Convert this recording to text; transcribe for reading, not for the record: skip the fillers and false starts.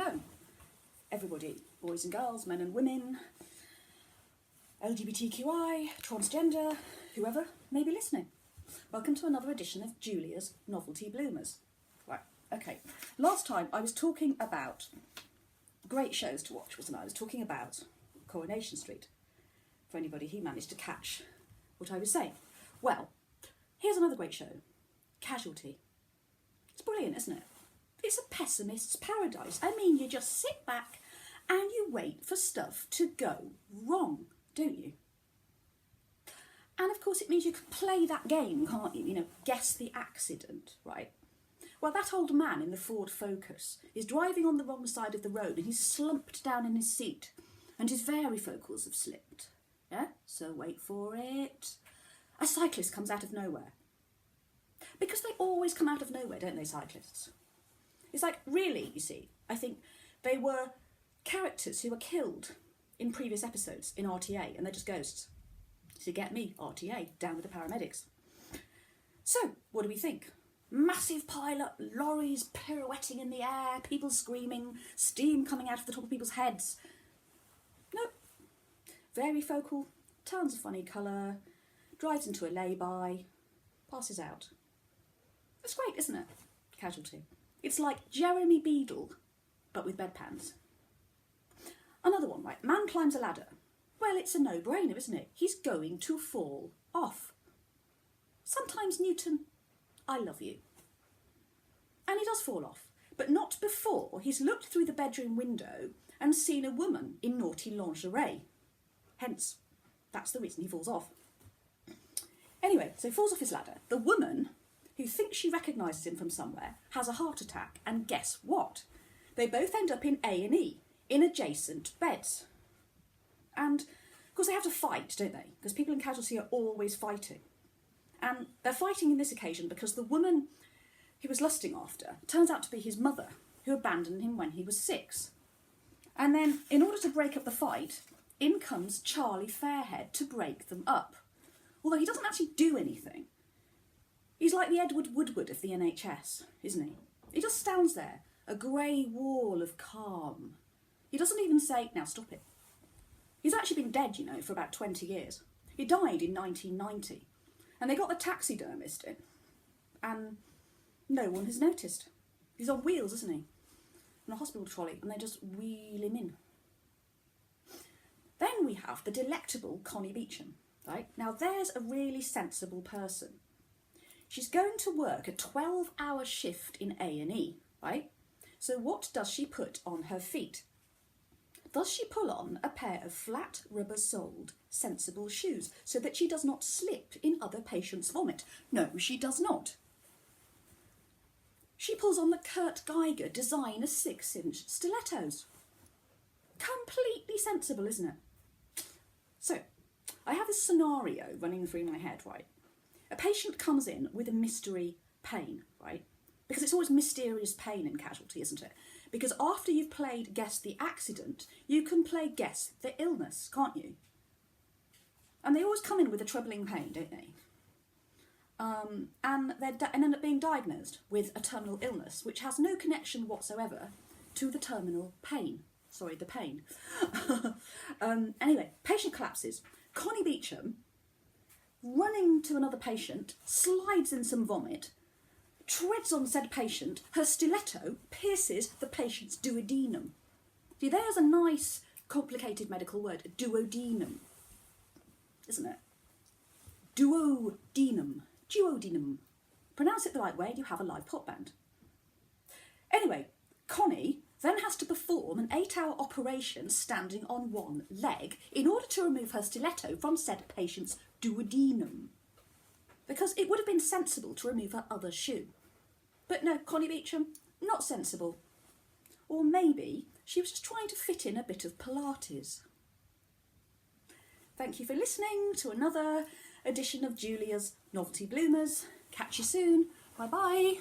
Hello, everybody, boys and girls, men and women, LGBTQI, transgender, whoever may be listening. Welcome to another edition of Julia's Novelty Bloomers. Right, okay. Last time I was talking about great shows to watch, wasn't I? I was talking about Coronation Street, for anybody who managed to catch what I was saying. Well, here's another great show, Casualty. It's brilliant, isn't it? It's a pessimist's paradise. I mean, you just sit back and you wait for stuff to go wrong, don't you? And of course it means you can play that game, can't you? You know, guess the accident, right? Well, that old man in the Ford Focus is driving on the wrong side of the road and he's slumped down in his seat and his varifocals have slipped. Yeah? So wait for it. A cyclist comes out of nowhere. Because they always come out of nowhere, don't they, cyclists? It's like, really, you see, I think they were characters who were killed in previous episodes in RTA, and they're just ghosts. So get me, RTA, down with the paramedics. So, what do we think? Massive pile-up, lorries pirouetting in the air, people screaming, steam coming out of the top of people's heads. Nope. Varifocal, tons of funny colour, drives into a lay-by, passes out. It's great, isn't it? Casualty. It's like Jeremy Beadle, but with bedpans. Another one, right? Man climbs a ladder. Well, it's a no-brainer, isn't it? He's going to fall off. Sometimes, Newton, I love you. And he does fall off, but not before he's looked through the bedroom window and seen a woman in naughty lingerie. Hence, that's the reason he falls off. Anyway, so he falls off his ladder. The woman, who thinks she recognises him from somewhere, has a heart attack, and guess what? They both end up in A&E, in adjacent beds. And, of course, they have to fight, don't they? Because people in Casualty are always fighting. And they're fighting in this occasion because the woman he was lusting after turns out to be his mother, who abandoned him when he was 6. And then, in order to break up the fight, in comes Charlie Fairhead to break them up. Although he doesn't actually do anything. He's like the Edward Woodward of the NHS, isn't he? He just stands there, a grey wall of calm. He doesn't even say, now stop it. He's actually been dead, you know, for about 20 years. He died in 1990. And they got the taxidermist in. And no one has noticed. He's on wheels, isn't he? In a hospital trolley, and they just wheel him in. Then we have the delectable Connie Beecham, right? Now there's a really sensible person. She's going to work a 12-hour shift in A&E, right? So what does she put on her feet? Does she pull on a pair of flat, rubber-soled, sensible shoes so that she does not slip in other patients' vomit? No, she does not. She pulls on the Kurt Geiger designer 6-inch stilettos. Completely sensible, isn't it? So, I have this scenario running through my head, right? A patient comes in with a mystery pain, right? Because it's always mysterious pain in Casualty, isn't it? Because after you've played Guess the Accident, you can play Guess the Illness, can't you? And they always come in with a troubling pain, don't they? And end up being diagnosed with a terminal illness, which has no connection whatsoever to the terminal pain. Sorry, the pain. Anyway, patient collapses. Connie Beecham, running to another patient, slides in some vomit, treads on said patient, her stiletto pierces the patient's duodenum. See, there's a nice, complicated medical word, duodenum, isn't it? Duodenum. Duodenum. Pronounce it the right way and you have a live pop band. Anyway, Connie then has to perform an 8-hour operation standing on one leg in order to remove her stiletto from said patient's duodenum. Because it would have been sensible to remove her other shoe. But no, Connie Beecham, not sensible. Or maybe she was just trying to fit in a bit of Pilates. Thank you for listening to another edition of Julia's Novelty Bloomers. Catch you soon. Bye-bye.